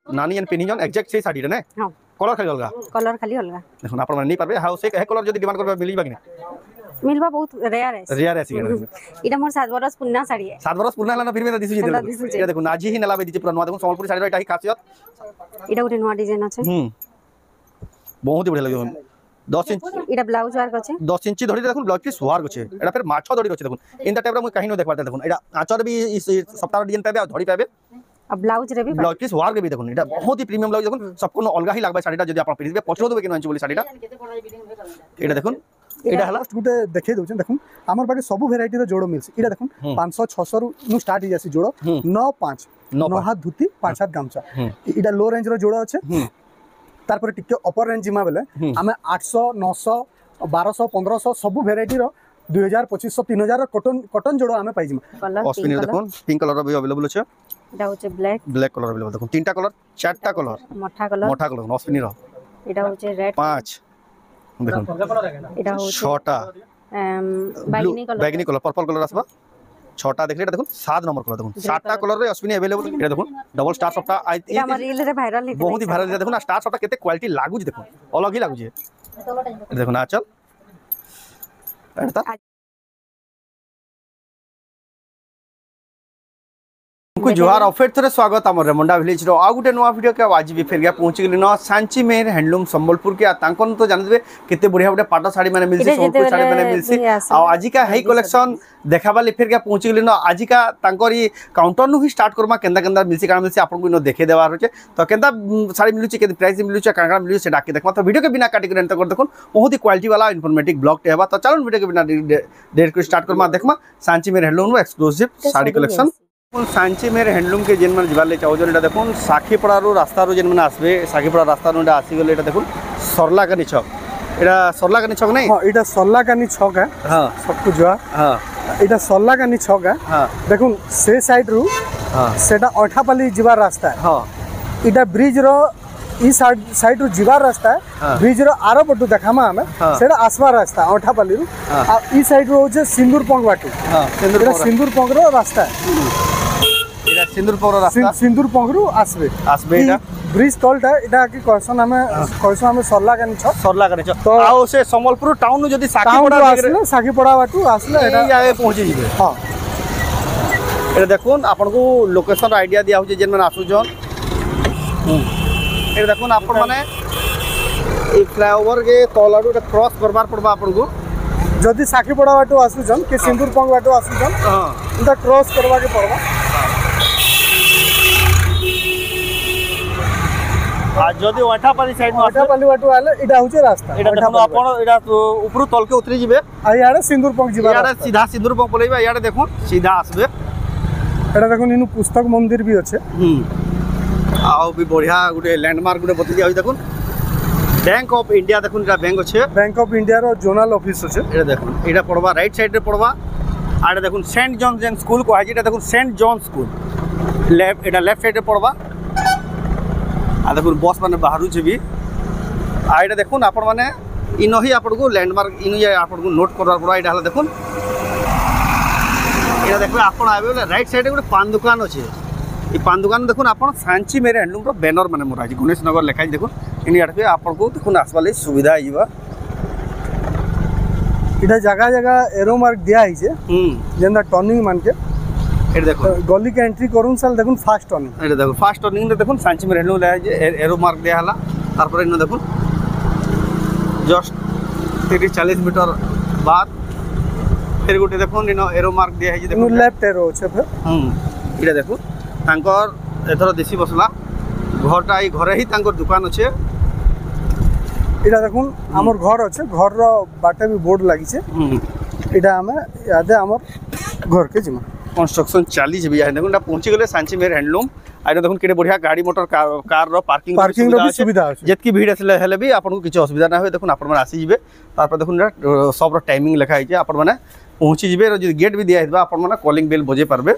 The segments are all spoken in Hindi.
नानी एन पिनिजन एग्जैक्ट से साड़ी रे ने हां कलर खाली अलगा देखो आपण माने नहीं पारबे हाउ से हे कलर जदी डिमांड करबे मिलिबा कि मिलबा बहुत रेयर है इटा मोर 7 बरस पुन्ना साड़ी है 7 बरस पुन्ना लाना फिर में दिसु जे ये देखो नाजी ही नला बे दिजे पूरा नुवा देखो संबलपुरी साड़ी एटा ही खासियत इटा उठे नुवा डिजाइन আছে बहुत ही बढ़िया लगे 10 इंच इटा ब्लाउज वर्क আছে 10 इंच धड़ी देखो ब्लाउज की सुवार আছে एटा फिर माछो धड़ी আছে देखो इन द टाइप रा मु कहीं न देख पाते देखो एटा आचर भी इस सप्ताह डिजाइन पाबे धड़ी पाबे अब ब्लाउज रे भी ब्लाउज की सुवार के भी देखो एटा बहुत ही प्रीमियम ब्लाउज देखो सबको अलगा ही लागबा साड़ीटा जदी आपण पिरिबे पछरो देबे कि न बोली साड़ीटा एटा देखो एटा हला गुटे देखै दउछन देखो हमर पाके सब वेराइटी रो जोड़ो मिलसी एटा देखो 500 600 नु स्टार्ट हो जासी जोड़ो 95 9 हाथ धुती 5 हाथ गामचा एटा लो रेंज रो जोड़ो আছে तारपर टिके अपर रेंज जिमा बेले हमें 800 900 1200 1500 सब वेराइटी रो 2000 2500 3000 कॉटन जोड़ो हमें पाई जिमा ऑस्पिन देखो पिंक कलर भी अवेलेबल আছে এটা হচ্ছে ব্ল্যাক कलर अवेलेबल देखो तीनटा कलर चारटा कलर मोटा कलर ऑस्पिन रो এটা হচ্ছে রেড 5 देखो এটা হচ্ছে छटा बैगनी कलर पर्पल कलर आसबा छटा देखले देखो 7 नंबर कलर देखो 7टा कलर रे अश्विनी अवेलेबल एटा देखो डबल स्टार सबटा এটা আমার रील रे वायरल है बहुत ही वायरल देखो ना स्टार सबटा केते क्वालिटी लागु देखो अलग ही लागु देखो ना चल एटा को जोहार ऑफर थरे स्वागत हमर रेमुंडा विलेज रो आ गुटे नवा वीडियो के आज भी फेर गया पहुंच गेली न सांची मेर हैंडलूम संबलपुर के तांकन तो जानबे केते बढ़िया बढ़िया पाटा साड़ी माने मिलसी संबलपुर साड़ी माने मिलसी आ आज का हेई कलेक्शन देखाबाली फेर गया पहुंच गेली न आज का तांकरी काउंटर नु ही स्टार्ट करमा केंदा केंदा मिलसी काना मिलसी आपन को नो देखे देवार होचे तो केंदा साड़ी मिलुची केते प्राइस मिलुची काना मिलुची से डाके देखमा तो वीडियो के बिना काटी कर कर देखो बहुत ही क्वालिटी वाला इन्फॉर्मेटिव ब्लॉग टे हेबा तो चलो वीडियो के बिना देर को स्टार्ट करमा देखमा सांची मेर handloom exclusive sari collection Sanchi मेर हैंडलूम के जेन मन जिबाले चाहजन एटा देखुन साखीपड़ा रो रास्ता रो जेन मन आसबे साखीपड़ा रास्ता रो आसी गेले एटा देखुन सरलाकानी छक एटा सरलाकानी छक नै हां एटा सरलाकानी छक है हां सब कुछ जो हां एटा सरलाकानी छक है हां देखुन से साइड रो हां सेटा अठापाली जिबार रास्ता है हां एटा ब्रिज रो ई साइड रो जिबार रास्ता है ब्रिज रो आरो पटु देखामा हमें सेटा आसवा रास्ता अठापाली रो आ ई साइड रो जे सिंदूरपंग बाटू हां सिंदूरपंग रो रास्ता है एटा सिंदूरपंग रो रास्ता सिंदूरपंग रो आसबे एटा ब्रिज तलटा एटा की कहसन हमें सरलाकानी छक तो आओ से संबलपुर टाउन जदी साखीपड़ा बाटू आसले एटा जाए पहुंची जिबे हां एटा देखुन आपन को लोकेशन आईडिया दिया हो जेन मन आसु जन एटा देखुन आपन माने ई फ्लाईओवर के तोलाडू क्रॉस करबार पड़बा आपन को जदी साखीपड़ा बाटू आसु जन के सिंदूरपंग बाटू आसु जन हां इटा क्रॉस करबा के पड़बा आज जदी वाटापाली साइड में वाटापाली बाटू आले इटा होचे रास्ता एटा देखो आपन एटा ऊपर तल के उतरी जिबे आ याडे सिंदूरपंग जिबा याडे सीधा सिंदूरपंग पलेबा याडे देखो सीधा आसबे एटा देखो इनु पुस्तक मंदिर भी अछि आउ भी बढ़िया गुटे लैंडमार्क गुटे बतली आइ देखो बैंक ऑफ इंडिया देखो एटा बैंक अछि बैंक ऑफ इंडिया रो जोनल ऑफिस अछि एटा देखो एटा पड़बा राइट साइड रे पड़बा आडे देखो सेंट जॉन जेन स्कूल को हाजी एटा देखो सेंट जॉन स्कूल लेफ्ट एटा लेफ्ट साइड रे पड़बा आ देखो बस माने बाहरु छै भी आ एटा देखो आपन माने इनो ही आपन को लैंडमार्क इनो या आपन को नोट करबार पड़ा एटा हला देखो एटा देखो आपन आबे राइट साइड रे पान दुकान अछि ई पान दुकान देखो आपन सांची मेरे हैंडलूम रो बैनर माने मोरा अछि गणेश नगर लिखा देखो इन याड पे आपन को देखो आसबाले सुविधा आइबा इटा जगह जगह एरो मार्क दिया है जे जेंदा टर्निंग मान के एटा देखो गली के एंट्री करून साल देखो फास्ट टर्निंग एटा देखो फास्ट टर्निंग रे देखो सांची मेरे हैंडलूम ले जे एरो मार्क दिया हला तार पर इन देखो जस्ट 30 40 मीटर बाद फिर गुटे देखो इन एरो मार्क दिया है जे देखो लेफ्ट एरो छै फिर एटा देखो तांकर एथरो देसी मसला घरटा ई घरे ही तांकर दुकान अछि एटा देखुन हमर घर अछि घर रो बाटे भी बोर्ड लागि छै एटा हमें यादे हमर घर के जिमा कंस्ट्रक्शन चाली भी है देखो पहुंची गले सांची मेर हैंडलूम आइना देखो केडे बढ़िया गाड़ी मोटर कार रो पार्किंग रो सुविधा अछि जेतकी भीड़ असले हेले भी आपन को किछ असुविधा ना होय देखो आपन मन आसी जिवे तार पर देखो सब रो टाइमिंग लिखा है जे आपन माने पहुंची जिवे रो गेट भी दिया है आपन माने कॉलिंग बेल बजे परबे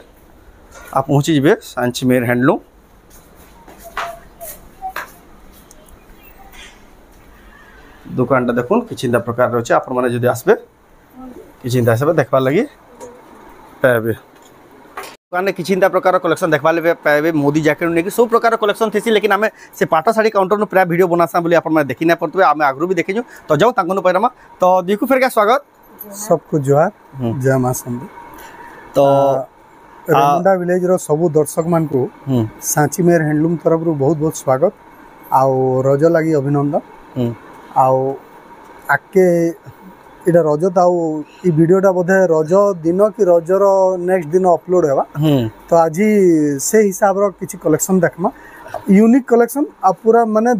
आप पहुंची जिवे सांची मेर हैंडलूम दुकानटा देखो किछिंदा प्रकार रो छै आपन माने जदी आसबे किछिंदा सब देखबा लागि पाबे दुकान में किछि प्रकार कलेक्शन देखबा ले पाबे मोदी जैकेट ने सब प्रकार कलेक्शन थेसी लेकिन आमे से पाटा साड़ी काउंटर नु प्राय वीडियो बनासा बोली आपण माने देखि ना पड़तबे आमे आगरु भी देखिजु तो जाऊ तांको पैरामा तो देखु फेर का स्वागत सबको जोहार जय मां शंभु। तो रेमुंडा विलेज रो सब दर्शक मान को सांची मेर हैंडलूम तरफ रो बहुत बहुत स्वागत आउ रज लगी अभिनंदन आउ आके इटा रज ताऊ ई वीडियोटा बोधे रज दिन कि रजर नेक्स्ट दिन अपलोड हेबा तो आज से हिसाब रो किछि कलेक्शन देखमा यूनिक कलेक्शन आ पूरा माने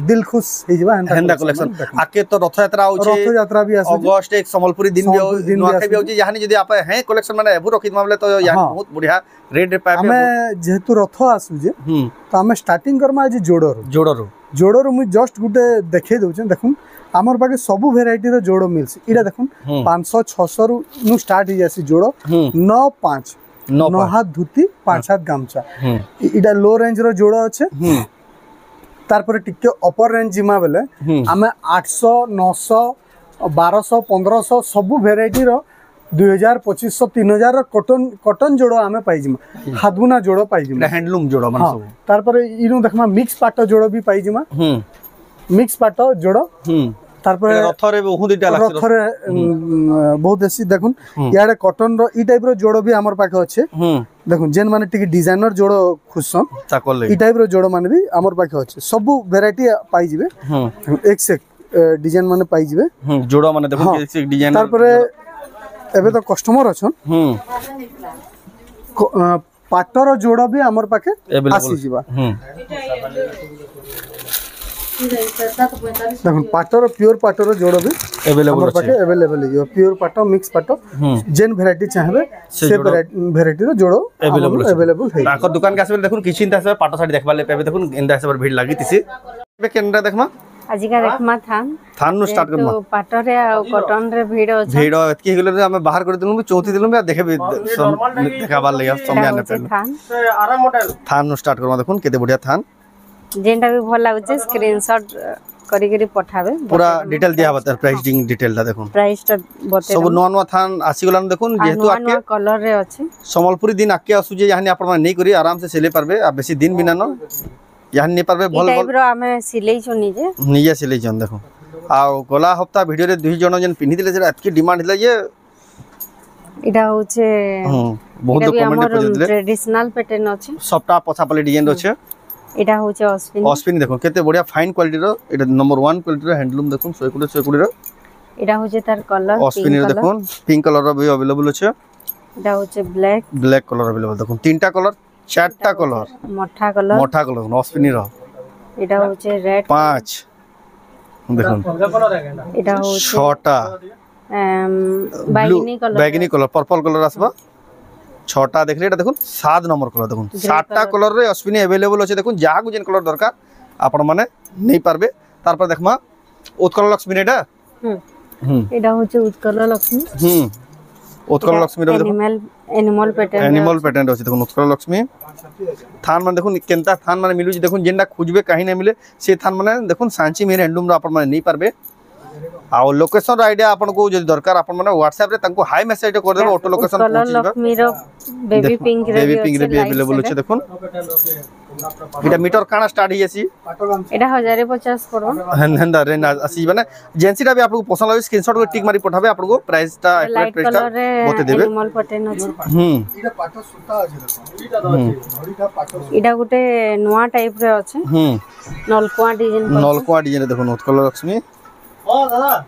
दिल खुश हे जबा हेंदा कलेक्शन आके तो रथ यात्रा भी आसे अगस्त एक संबलपुरी दिन भी नुआखाई भी होची जहानी जदी आप है कलेक्शन माने एबु रखित मामले तो यानी बहुत बढ़िया रेट रे पाबे हमें जेतु रथ आसु जे तो हमें स्टार्टिंग करमा आज जोड़ो मु जस्ट गुटे देखे दउछ देखुन आमर पाके सबु वेराइटी रो जोड़ो मिलसी इडा देखुन 500 600 रु नु स्टार्ट ही जासी जोड़ो 9 5 9 हाथ धुती 5 हाथ गामचा इडा लो रेंज रो जोड़ो अच्छे तार पर टिके अपर रेंज जिमा बेले हमें 800 900 1200 1500 सबु वेराइटी रो 2000 2500 3000 कॉटन जोड़ो आमे पाइजिमा हाथबुना जोड़ो पाइजिमा हैंडलूम जोड़ो माने सब तार पर इनु देखमा मिक्स पाटो जोड़ो भी पाइजिमा मिक्स पाटो जोड़ो तार पर रथरे बहुत इटा लागछ रथरे बहुत एसी देखुन याडे कॉटन रो ई टाइप रो जोड़ो भी हमर पाखे अच्छे देखुन जेन माने टिके डिजाइनर जोड़ो खुसन चाकल ई टाइप रो जोड़ो माने भी हमर पाखे अच्छे सब वैरायटी पाई जिवे एक से डिजाइन माने पाई जिवे जोड़ो माने देखुन एक से डिजाइन तार पर एबे तो कस्टमर अछन पाटर जोड़ा भी हमर पाखे आसी जिबा देखुन पाटर प्योर पाटर जोड़ा भी अवेलेबल पाखे अवेलेबल है प्योर पाटो मिक्स पाटो जेन वैरायटी चाहबे से वैरायटी रो जोड़ो अवेलेबल है ताको दुकान के आसे देखुन किछि इंता से पाटो साड़ी देखबा ले पेबे देखुन इंदा से भीड़ लागि तिसी बे केनरा देखमा आजिका देखमा थान नु स्टार्ट करमा पाटरे आ कॉटन रे भीड़ अछि भीड़ एतकी गेले हम बाहर कर दिलु चौथी दिलु देखे देखाबार ले समय ने पे आराम मॉडल थान नु स्टार्ट करमा देखुन केते बढ़िया थान जेंटा भी भल लागुचे स्क्रीनशॉट करी करी पठाबे पूरा डिटेल दिया बता प्राइसिंग डिटेल दा देखुन प्राइस ता बते सब नवा थान आसी गलान देखुन जेतु आके कलर रे अछि संबलपुरी दिन आके आसु जे यानी आपण नै करी आराम से सिले परबे आ बेसी दिन बिना न यानी नै परबे भल टाइप रो हमें सिलाई छु निजे सिले जन देखो आ गोला हफ्ता वीडियो रे दुई जण जन पिनि दिले जे एतकी डिमांड हिला ये इडा होचे बहुत कमेंट कर दिले ट्रेडिशनल पैटर्न अछि सबटा पछापले डिजाइन अछि इडा होचे ऑस्पिन देखो केते बढ़िया फाइन क्वालिटी रो इडा नंबर 1 क्वालिटी रो हैंडलूम देखो 100 रो इडा होचे तार कलर ऑस्पिन रो देखो पिंक कलर रो भी अवेलेबल अछि इडा होचे ब्लैक कलर अवेलेबल देखो तीनटा कलर चारटा कलर मोठा कलर ऑस्पिन रो इडा होचे रेड 5 देखो इडा होचे छटा बैगनी कलर पर्पल कलर आसबा छटा देखले एटा देखुन 7 नंबर कलर देखुन 7टा कलर रे अश्विनी अवेलेबल अछि देखुन जहा को जेन कलर दरकार आपण माने नै पारबे तार पर देखमा उत्कल लक्ष्मी एटा एटा होचे उत्कल लक्ष्मी उत्कल लक्ष्मी रे देखुन एनिमल पैटर्न अछि देखुन उत्कल लक्ष्मी थान माने देखुन केनता थान माने मिलु देखुन जेंडा खोजबे काहे नै मिले से थान माने देखुन सांची मेर हैंडलूम रो आपण माने नै पारबे आ लोकेशन आइडिया आपन को जदी दरकार आपन माने WhatsApp रे तांको हाई मैसेज कर देबो ऑटो लोकेशन पहुंची जेबा लक्ष्मी रो बेबी पिंक रे भी अवेलेबल अछि देखुन एटा मीटर काना स्टार्ट ही अछि एटा 1050 पड़ो हंदा रे आसी बने एजेंसीटा भी आपको पसंद लागे स्क्रीनशॉट को टिक मारी पठाबे आपको प्राइस टा एक्यूरेट प्राइस टा बते देबे एनिमल पैटर्न अछि इडा पाटो सुता अछि देखो इडा गुटे नवा टाइप रे अछि नलकुआ डिजाइन देखो उत्कल लक्ष्मी दादा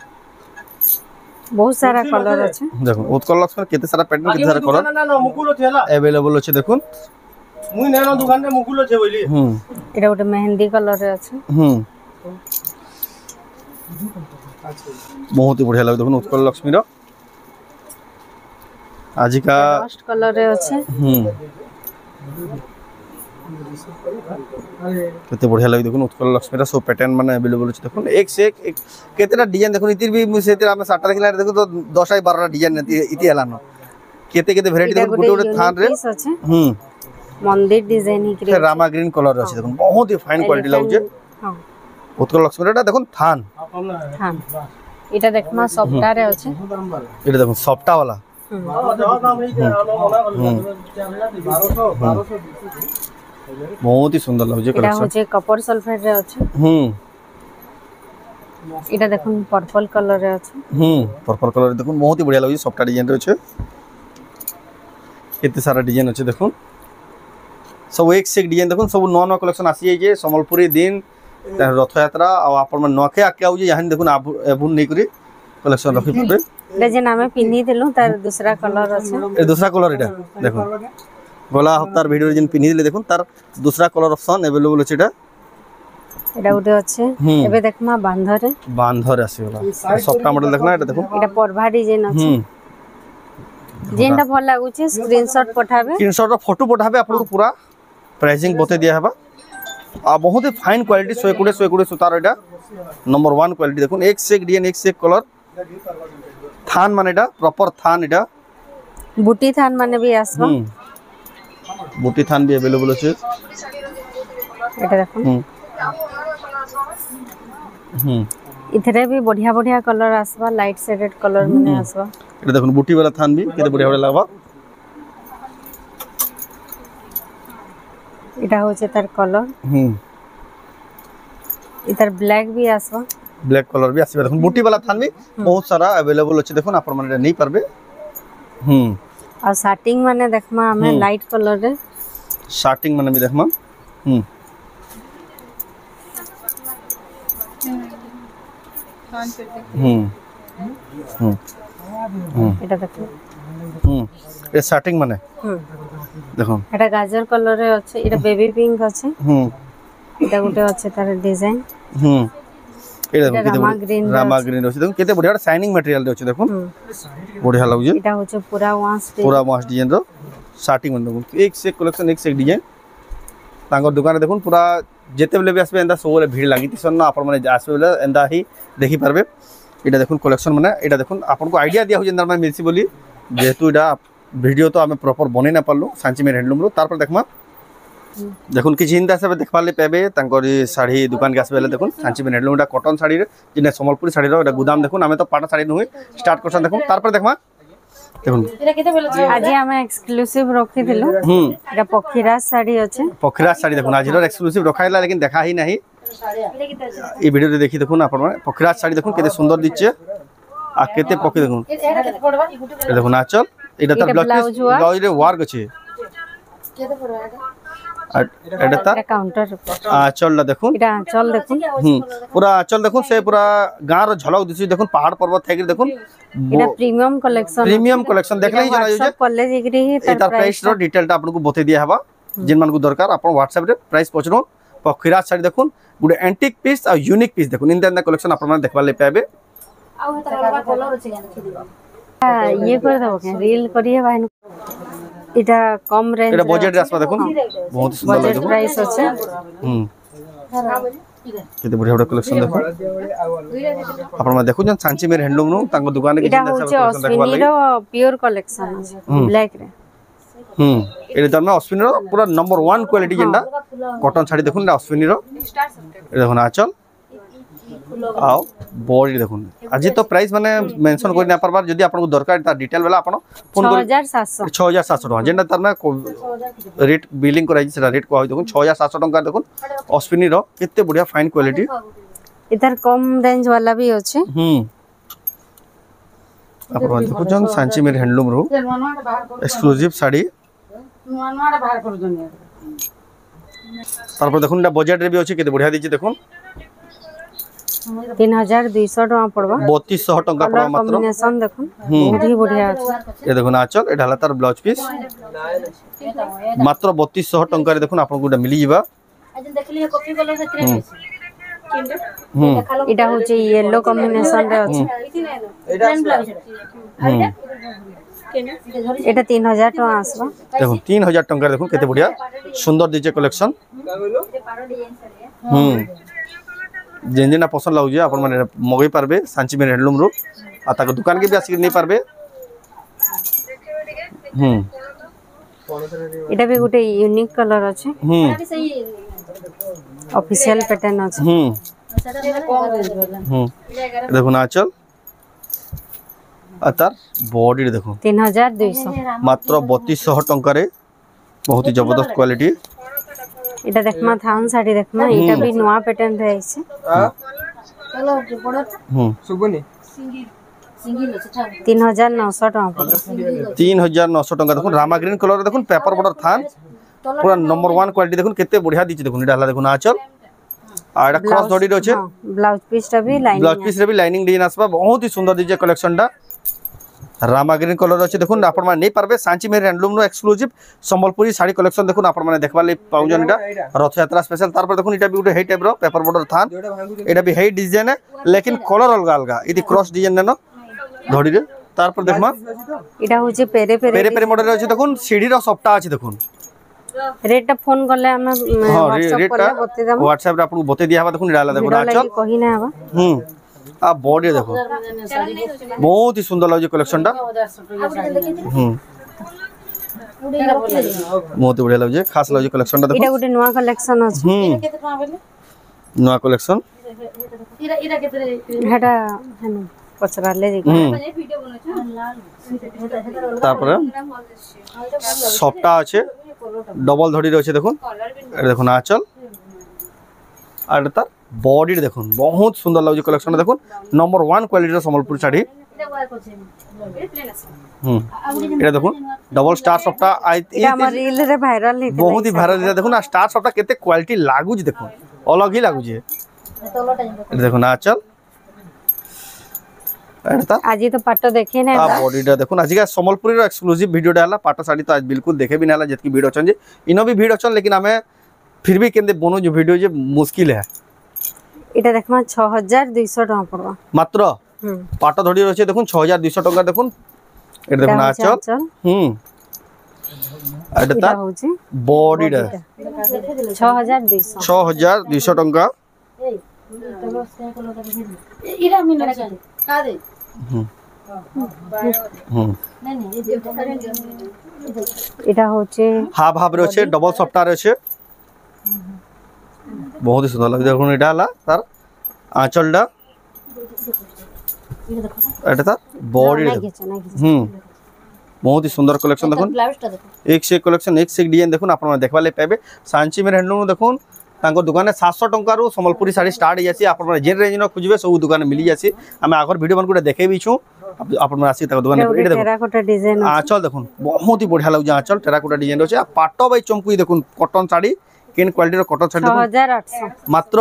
बहुत सारा कलर अछि देखो उत्कल लक्ष्मी केते सारा पैटर्न केते सारा कलर ना मुकुल थेला अवेलेबल अछि देखुन मुई नेनो दुकान रे मुकुल छे बोली एटा गुटे मेहंदी कलर रे अछि बहुत ही बढ़िया लागे देखुन उत्कल लक्ष्मी रो आजि का फर्स्ट कलर रे अछि केते बढ़िया लागे देखुन उत्कल लक्ष्मी रा सब पैटर्न माने अवेलेबल अछि देखुन एक से एक केतेटा डिजाइन देखुन इतिर भी सेतिर हम 60 देखला देखु तो 10 12 डिजाइन इति हलानो केते केते वैरायटी देखुन गुटे गुटे थान रे मंदिर डिजाइन ही करे रामा ग्रीन कलर अछि देखुन बहुत ही फाइन क्वालिटी लागु जे हां उत्कल लक्ष्मी रा देखुन थान एटा देखमा सफ्टा रे अछि एटा देखुन सफ्टा वाला बहुत ही सुंदर लगुचे এটা कलेक्शन হচ্ছে কপার সালফেট রে আছে এটা দেখুন পার্পল কালার রে আছে पर्पल कलर देखो बहुत ही बढ़िया लगुचे सबटा डिजाइन रहे केते सारा डिजाइन अच्छे देखो सब एक से एक डिजाइन देखो सब नवा नवा कलेक्शन आसी जाइए संबलपुरी दिन रथ यात्रा और आपण मन नखे आके आउजे यहां देखो एबुन नहीं करी कलेक्शन रखी पड़े এটা যে নামে পিনি দিলু তার दूसरा कलर আছে ए दूसरा कलर एटा देखो गला हफ्तार वीडियो जिन पिनि दिले देखो तार दूसरा कलर ऑप्शन अवेलेबल अछि एटा এটা উঠে আছে এবে দেখমা बांधर आसी वाला सॉफ्ट मॉडल देखना एटा देखो এটা পরভা ডিজাইন আছে जेनटा भल लागुचे स्क्रीनशॉट पठाबे स्क्रीनशॉट फोटो पठाबे आपन को पूरा प्राइसिंग बते दिया हेबा आ बहुत ही फाइन क्वालिटी 120 सुतार एटा नंबर 1 क्वालिटी देखो एक से एक डिजाइन एक से एक कलर थान माने एटा प्रॉपर थान एटा बुटी थान माने भी आसबा बूटी थान भी अवेलेबल अछि এটা দেখুন इथरे भी बढ़िया बढ़िया कलर आसबा लाइट शेडेड कलर माने आसबा এটা দেখুন বুটি वाला थान भी केते बढ़िया बढ़िया लागबा এটা হচ্ছে তার कलर इधर ब्लैक भी आसबा ब्लैक कलर भी आसीबा देखुन बूटी वाला थान भी बहुत सारा अवेलेबल अछि देखुन आपण माने नहीं पारबे और स्टार्टिंग माने देखमा हमें लाइट कलर रे स्टार्टिंग माने भी देखमा এটা দেখুন ए स्टार्टिंग माने देखो এটা গাজর कलर रे আছে এটা বেবি পিঙ্ক আছে এটা গুটে আছে তার ডিজাইন এটা দেখো কেতে রামা গ্রিন আছে দেখো কেতে बढ़िया শাইনিং ম্যাটেরিয়াল রে আছে দেখো बढ़िया लागुजे এটা হচ্ছে পুরা वाश डिजाइन रो स्टार्टिंग माने देखो एक से कलेक्शन एक से एक डिजाइन तांगर दुकान रे देखो पूरा जेते बेले भी आसबे एंदा सोले भीड़ लागिति सन आपण माने आसबे बेले एंदा ही देखि पारबे एटा देखो कलेक्शन माने एटा देखो आपण को आईडिया दिया हो जेंदा माने मिलसी बोली जेतु एटा वीडियो तो आमे प्रॉपर बनै ना पारलो सांची में हैंडलूम रो तार पर देखमा देखुन कि चिंता सब देखबार ले पेबे तांकर साड़ी दुकान के आसबे देखुन सांची में हैंडलूम एटा कॉटन साड़ी रे जिने संबलपुरी साड़ी रो एटा गुदाम देखुन आमे तो पाटा साड़ी नहुई स्टार्ट करसन देखुन तार पर देखमा देखुन एटा केते बेले आज हम एक्सक्लूसिव रखि दिलु एटा पखीराज साड़ी अछि पखीराज साड़ी देखुन आज रो एक्सक्लूसिव रखाइला लेकिन देखा ही नहीं ई वीडियो रे देखि देखुन आपण माने पखीराज साड़ी देखुन केते सुंदर दिछे आ केते पखी देखुन ए देखुन आचल एटा तर ब्लाउज रे वर्क अछि केते पड़बा एटा ता काउंटर आचल देखुन एटा आचल देखुन पूरा आचल देखुन से पूरा गां रो झलक दिसि देखुन पहाड़ पर्वत थाकि देखुन एटा प्रीमियम कलेक्शन देखले ही जना जे कॉलेज एग्री ही एटा प्राइस रो डिटेल ता आपन को बते दिया हबा जिन मन को दरकार अपन WhatsApp रे प्राइस पचनो पखीराज साड़ी देखुन गुड एंटीक पीस आ यूनिक पीस देखुन इन द कलेक्शन अपन मन देखबा ले पाबे आ हेता कलर अछि देखि दिबा ये कर दबो के रील करिए भाई इटा कम रेंज एटा बजट रे आसबा देखुन बहुत सुंदर बजट प्राइस अछि केते बढ़िया बढ़िया कलेक्शन देखो अपन में देखु जन सांची में हैंडलूम नु तांको दुकान के इटा होचे अश्विनी रो प्योर कलेक्शन अछि ब्लैक रे एटा तमे अश्विनी रो पूरा नंबर 1 क्वालिटी जेंडा कॉटन साड़ी देखुन अश्विनी रो ए देखुन आचल आओ बॉडी देखुन आज तो प्राइस माने मेंशन कोइ ना परबार जदी आपन को दरकार ता डिटेल वाला आपन फोन कर 6700 टका जेंडा तमे रेट बिलिंग कराई सेटा रेट को देखुन 6700 टका देखुन अश्विनी रो केते बढ़िया फाइन क्वालिटी इधर कम रेंज वाला भी अछि आपन देखु जन सांची में हैंडलूम रो एक्सक्लूसिव साड़ी बाहर कर जन तार पर देखुन बजट रे भी अछि केते बढ़िया दिछि देखुन 3200 टका पड़बा 3200 टका पड़बा मात्र कॉम्बिनेशन देखुन बहुत ही बढ़िया अछि ए देखुन आचल ए ढाला तार ब्लाउज पीस मात्र 3200 टका रे देखुन आपन को मिली जिबा आज देखलिए कॉफी कलर से 3 इटा होचे येलो कॉम्बिनेशन रे अछि एटा 3000 टका आसबा देखो 3000 टका देखो केते बढ़िया सुंदर दीजे कलेक्शन जेन जेना पसंद लागु जे अपन माने मगै पारबे सांची में हैंडलूम रो आ ताको दुकान के भी आसी नहीं पारबे एटा भी गुटे यूनिक कलर अछि ऑफिशियल पैटर्न अछि देखो ना चल আর তার বডি দেখুন 3200 মাত্র 3200 টঙ্কারে বহুত হি জবরদস্ত কোয়ালিটি এটা দেখমা থান শাড়ি দেখমা এটা भी নয়া প্যাটার্ন রে আইছে চলো বড় সুবনি সিঙ্গেল আছে 3900 টাকা 3900 টাকা দেখুন রামা গ্রিন কলর দেখুন পেপার বর্ডার থান পুরা নম্বর 1 কোয়ালিটি দেখুন কেতে বঢ়িয়া দিছে দেখুন এটা হলা দেখুন আঁচল আর এটা ক্রস ধড়ি রয়েছে ব্লাউজ পিসটা भी লাইনিং ব্লাউজ পিস রে भी লাইনিং ডিজাইন আসবা বহুত হি সুন্দর দিছে কালেকশনটা রামা গ্রিন কলর আছে দেখুন আপন মানে নেই পারবে সাঞ্চি মের হ্যান্ডলুম নো এক্সক্লুসিভ সম্বলপুরি শাড়ি কালেকশন দেখুন আপন মানে দেখবা লাই পাউজন এটা রথযাত্রা স্পেশাল তারপর দেখুন এটা भी গুটে হেই টাইপ র পেপার বর্ডার থান এটা भी হেই ডিজাইন लेकिन কলর अलग अलग ইতি ক্রস ডিজাইন নেন ধড়ি রে তারপর দেখমা এটা হচ্ছে পেরে পেরে পেরে পেরে মডেল আছে দেখুন সিডি র সবটা আছে দেখুন রেটটা ফোন করলে আমরা WhatsApp করলে বতে দাম WhatsApp রে আপন বতে দিয়া হবা দেখুন এটা দেখুন আচল কহি না হবা आ बॉडी देखो बहुत ही सुंदर लगे कलेक्शन टा बहुत ही बढ़िया लगे खास लगे कलेक्शन टा देखो এটা গোটে নয়া কালেকশন আছে नया कलेक्शन হেটা হেনু পছরালে যে তারপরে সবটা আছে ডবল ধড়ি রয়েছে দেখুন এটা দেখুন আঁচল আর তার বডি দেখুন বহুত সুন্দর লাগছে কালেকশন দেখুন নম্বর 1 কোয়ালিটির সম্বলপুর শাড়ি এটা দেখুন ডবল স্টার সবটা এটা আমার রিল রে ভাইরাল নি বহুত হি ভাইরাল এটা দেখুন আর স্টার সবটা কেতে কোয়ালিটি লাগুছে দেখুন অলগ হি লাগুছে এটা দেখুন আঁচল এটা আজি তো পাট দেখে না বডিটা দেখুন আজকে সম্বলপুরের এক্সক্লুসিভ ভিডিওটা हला पाटा साड़ी तो आज बिल्कुल देखे भी ना हला जतकी भीड़ अछन जे इनो भी भीड़ अछन लेकिन हमें फिर भी केंदे बनो जो वीडियो जे मुश्किल है এটা দেখমা 6200 টাকা পড়বা মাত্র পাটা ধড়ি রয়েছে দেখুন 6200 টাকা দেখুন এটা দেখুন আঁচল এটা হচ্ছে বডিটা 6200 টাকা এটা আমি না কাদে এটা হচ্ছে হাফ হাফ রয়েছে ডবল সফটওয়্যার রয়েছে बहुत ही सुंदर लगे देखो এটা हला তার আঁচলটা এটা তার বডি बहुत ही सुंदर कलेक्शन देखो एक से एक कलेक्शन एक से एक डिजाइन देखो आपन देखबा ले पाबे सांची मेर हैंडलूम देखो तांको दुकान 700 टंका रो संबलपुरी साड़ी स्टार्ट हो जासी आपन जे रेंज न खोजबे सब दुकान मिली जासी हम आगर वीडियो बन को देखे भी छु आपन आसी तक दुकान पर देखो टेराकोटा डिजाइन आंचल देखो बहुत ही बढ़िया लगे आंचल टेराकोटा डिजाइन होचे पाटो बाई चमकुई देखो कॉटन साड़ी केन क्वालिटी रो कॉटन साड़ी 6800 मात्र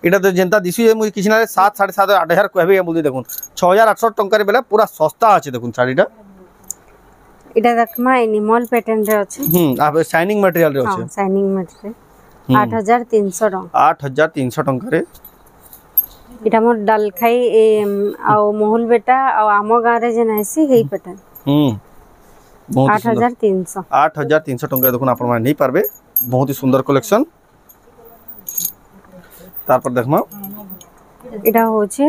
एटा तो जेंता दिसु मु किछ ना 7 7.5 8000 कहबे बोलि देखो 6800 टंका रे बेला पूरा सस्ता আছে দেখুন শাড়িটা এটা দেখমা এনিমল প্যাটার্ন রে আছে आप शाइनिंग मटेरियल रे আছে শাইনিং মটেরিয়াল 8300 টাকা 8300 टंका रे এটা মোর ডাল খাই আও মহুল বেটা আও আমো গা রে যে নাইছি হেই প্যাটার্ন 8300 टंका देखুন আপন মানে নেই পারবে बहुत ही सुंदर कलेक्शन তারপর দেখমা এটা হচ্ছে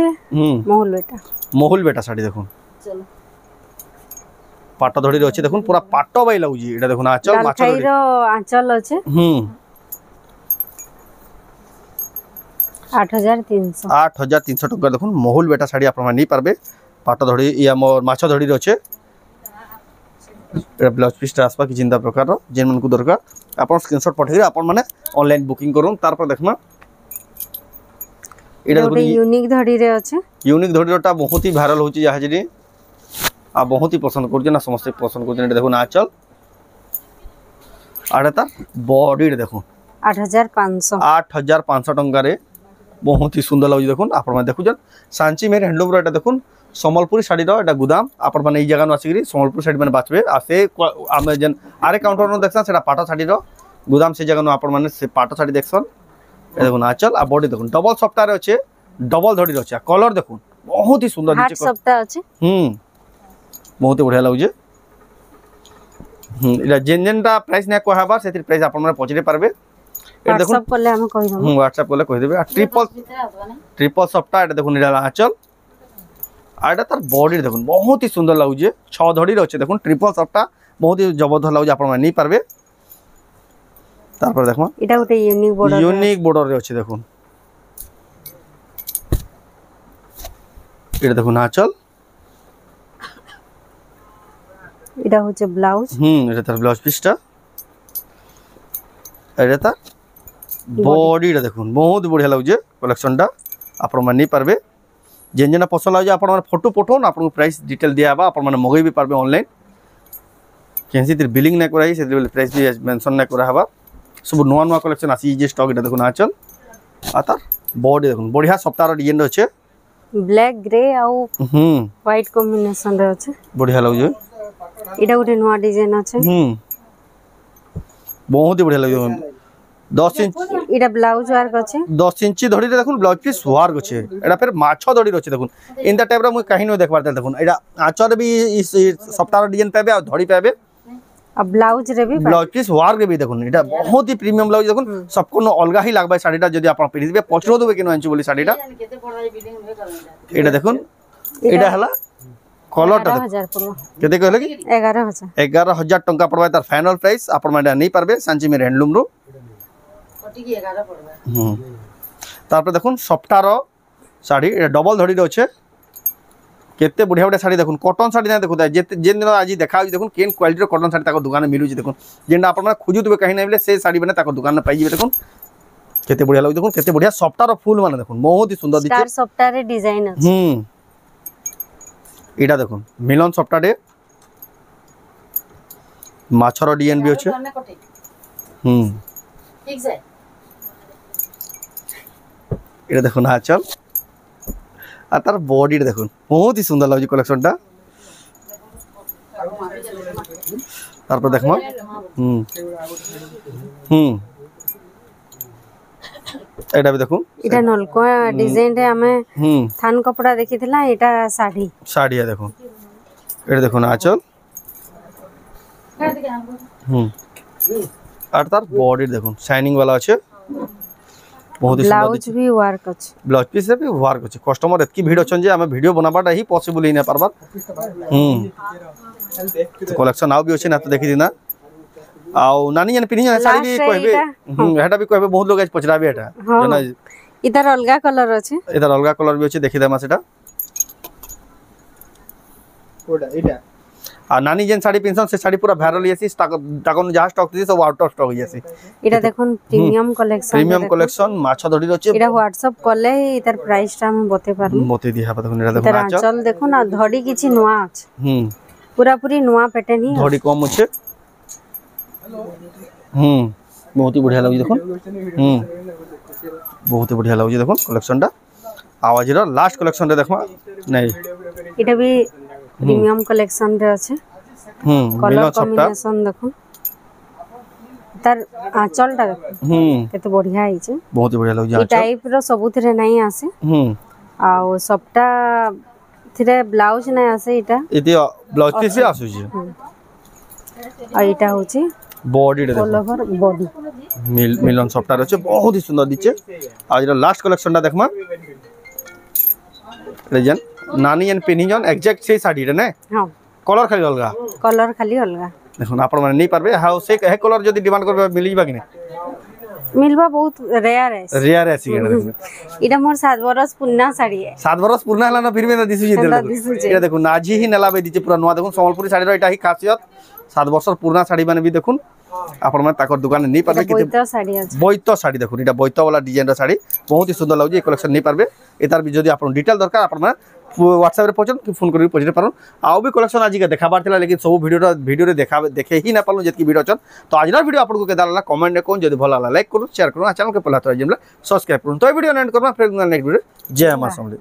মহুল বেটা শাড়ি দেখুন চলো পাট্টা ধড়ি রয়েছে দেখুন পুরা পাট্টা বাই লাগুজি এটা দেখুন আঁচল মাছ ধড়ি র আঁচল আছে 8300 टंका देखुन महुल बेटा साड़ी आप नहीं पारबे पाटा धड़ी या मोर माछ धड़ी रचे ब्लाउज पीसटा आसपा कि चिंता प्रकार जेन मन को दरकार आप स्क्रीनशॉट पठेबे आप माने ऑनलाइन बुकिंग करूँ तार पर देखमा एटा गोटे यूनिक धड़ी रे अछि यूनिक धड़ीटा बहुत ही वायरल होची जहाजरी आ बहुत ही पसंद करजे ना समस्त पसंद करजे देखो आंचल आड़ता बॉडी देखो 8500 टंका रे बहुत ही सुंदर लगे देखुन आप देखुन सांची मेर हैंडलूम एटा देखुन सम्बलपुरी शाड़ी एटा गुदाम आप ये जगह आसिक सम्बलपुरी शाड़ी मैंने बाछबे आ से आम जेन आरे काउंटर देखसन से पाटा शाड़ी गुदाम से जगह आप पाटा शाड़ी देखसन देखुन आंचल आ बॉडी देखुन डबल सफ्टार अच्छे डबल धड़ी अच्छे कलर देखुन बहुत ही सुंदर बहुत ही बढ़िया लगे जेन जेनटा प्राइस ना कहबा से प्राइस आप पचरे पारबे व्हाट्सएप करले हम कहि दम व्हाट्सएप करले कहि देबे ट्रिपल सफ्टा एटा देखुन एटा आंचल आ एटा तार बॉडी देखुन बहुत ही सुंदर लागुजे 6 धड़ी रे अच्छे देखुन ट्रिपल सफ्टा बहुत ही जबरदस्त लागुजे आपण माने नहीं पारबे तार पर देखमा एटा गोटे यूनिक बॉर्डर रे अच्छे देखुन एटा देखुन आंचल এটা হচ্ছে ব্লাউজ এটা তার ব্লাউজ পিসটা এটা তার বডিটা দেখুন বহুত বঢ়িয়া লাগুছে কলেকশনটা আপন মানে নেই পারবে যেন যেন পছন্দ লাগুছে আপন মানে ফটো পঠাউন আপনার প্রাইস ডিটেল দিয়া হবা আপন মানে মগাই भी পারবে অনলাइन কেনসি तिर বিলিং না করাই সেটি বলে প্রাইস भी মেনশন না করা হবা सब नुआ नुआ कलेक्शन आसी जे स्टॉक এটা দেখুন আচল আর তার বডি দেখুন বঢ়িয়া সপ্তাহর ডিজাইন আছে ব্ল্যাক গ্রে আর হোয়াইট কম্বিনেশন রে আছে বঢ়িয়া লাগুছে এটা ଗୋଟେ ନୂଆ ডিজাইন আছে বহুত বঢ়িয়া লাগুছে 10 इंच এটা ব্লাউজ ওয়ার্ক আছে 10 इंच ধরি দেখুন ব্লাউজ পিস ওয়ার্ক আছে এটা ফের মাছ ধরি রছে দেখুন ইনটা টাইপ রা মুই কাহিনী দেখবার দেখুন এটা আচর भी इस সপ্তাহর ডিজাইন পাবে আর ধরি পাবে আর ব্লাউজ রে भी ব্লাউজ পিস ওয়ার্ক রে भी দেখুন এটা বহুত ही প্রিমিয়াম ব্লাউজ দেখুন সবকো অলগা ही লাগবে শাড়িটা যদি আপন পিরি দিবে পছন্দ দেবে কেন আনছি বলি শাড়িটা এটা দেখুন এটা হলা কলরটা 11000 পড়ব কেতে কইলে কি 11000 टंका पड़वा तार फाइनल प्राइस आपन माने नहीं पारबे सांची में हैंडलूम रो কটিকি 11 পড়বা তারপর দেখুন সফটার শাড়ি এটা ডবল ধড়ি আছে কেতে বঢ়িয়া বঢ়িয়া শাড়ি দেখুন কটন শাড়ি না দেখুন যে যেন দিন আজি দেখা হই দেখুন কেন কোয়ালিটির কটন শাড়ি তাকো দোকানে মিলুছি দেখুন যেটা আপনারা খুঁজুতবে কাহি না বলে সেই শাড়ি মানে তাকো দোকানে পাই যাবে দেখুন কেতে বঢ়িয়া লাগি দেখুন কেতে বঢ়িয়া সফটার ফুল মানে দেখুন বহুত সুন্দর দিছে স্টার সফটারে ডিজাইন আছে এটা দেখুন মিলন সফটারে মাছর ডিজাইন भी আছে ঠিক আছে এটা দেখুন আচল আর তার বডিটা দেখুন বহুত সুন্দর লাগছে কালেকশনটা তারপর দেখো এটা भी দেখুন এটা নলকো ডিজাইন রে আমি থান কপড়া দেখিছিলা এটা শাড়ি শাড়ি দেখুন এটা দেখুন আচল আর তার বডি দেখুন শাইনিং वाला আছে बहुत ही सुंदर ब्लाउज भी वर्क আছে ब्लाउज पीस भी वर्क আছে कस्टमर एतकी ভিড় অছন যে আমি ভিডিও বনাবাটা হি পসিবল হি না পারবার তো কালেকশন আউ भी আছে না তো দেখি দিনা আউ নানি জান পিনি জান শাড়ি भी কইবে এটা भी কইবে বহুত লোক আজ পছরাবে এটা জানা ইদার অলগা কালার আছে এটার অলগা কালার भी আছে দেখি দেমা সেটা ওটা এটা আর নানি যেন শাড়ি পিনছন সে শাড়ি পুরা ভাইরাল হইয়াছি টাকন যা স্টক দিছে সব আউট অফ স্টক হইয়াছি এটা দেখুন প্রিমিয়াম কালেকশন মাছ ধরি রছে এটা হোয়াটসঅ্যাপ করলে এটার প্রাইসটা আমি বতে পারবো মতে দি হাবা দেখুন এটা দেখুন আচল চল দেখুন না ধড়ি কিছু নয়া আছে পুরা পুরি নয়া প্যাটার্ন হি ধড়ি কম আছে बहुत ही बढ़िया लाଗୁଛି দেখুন बहुत ही बढ़िया लाଗୁଛି দেখুন কালেকশনটা আওয়াজের লাস্ট কালেকশনটা দেখো নাই এটা भी প্রিমিয়াম কালেকশন রে আছে কালার কম্বিনেশন দেখুন তার আঁচলটা দেখুন কেতে বঢ়িয়া হইছে बहुत ही बढ़िया লাগুଛି এই টাইপ র ସବୁଥିରେ নাই আসে ଆଉ সবটা থিরে ব্লাউজ নাই আসে এটা এতে ব্লাউজ পিস আসুଛି আর এটা হচ্ছে বডি রে অল ওভার বডি মিলন সফটওয়্যার আছে বহুত ही সুন্দর দিচ্ছে আর এটা লাস্ট কালেকশনটা দেখমা রেজন নানি এন্ড পেনিজন এক্সাক্ট সেই শাড়িটা না হ্যাঁ কলর খালি অলগা দেখুন আপন মানে নেই পারবে হাউ সে হে কলর যদি ডিমান্ড করবে মিলিবা কি না মিলবা বহুত রেয়ার আছে এটা মোর 7 বরস পুরনা শাড়ি 7 বরস পুরনা হলা না ফিরবে না দিছু এটা দেখুন আজি হি নেলাবে দিছে পুরা নোয়া দেখুন সম্বলপুরি শাড়ির এটা হি খাসিয়ত 7 বছর পুরনা শাড়ি মানে भी দেখুন আপন মানে তাকর দোকানে নেই পারবে কি বৈত শাড়ি দেখুন এটা বৈত वाला ডিজাইনর শাড়ি বহুত ही সুন্দর লাগছে এই কালেকশন নেই পারবে এটার भी যদি আপন ডিটেইল দরকার আপন মানে WhatsApp রে পছন্দ কি ফোন করি পছন্দ পারুন আও भी कलेक्शन आज के देखाबार थिला लेकिन सब वीडियो रे देखे ही ना पालु जेतकी वीडियो छन तो आजर वीडियो आपन को के दाला कमेंट रे कोन जदी भला लाइक करू शेयर करू चैनल के पहला तो जिमला सब्सक्राइब करू तो वीडियो एंड करबा फिर नेक्स्ट वीडियो जय मां समले।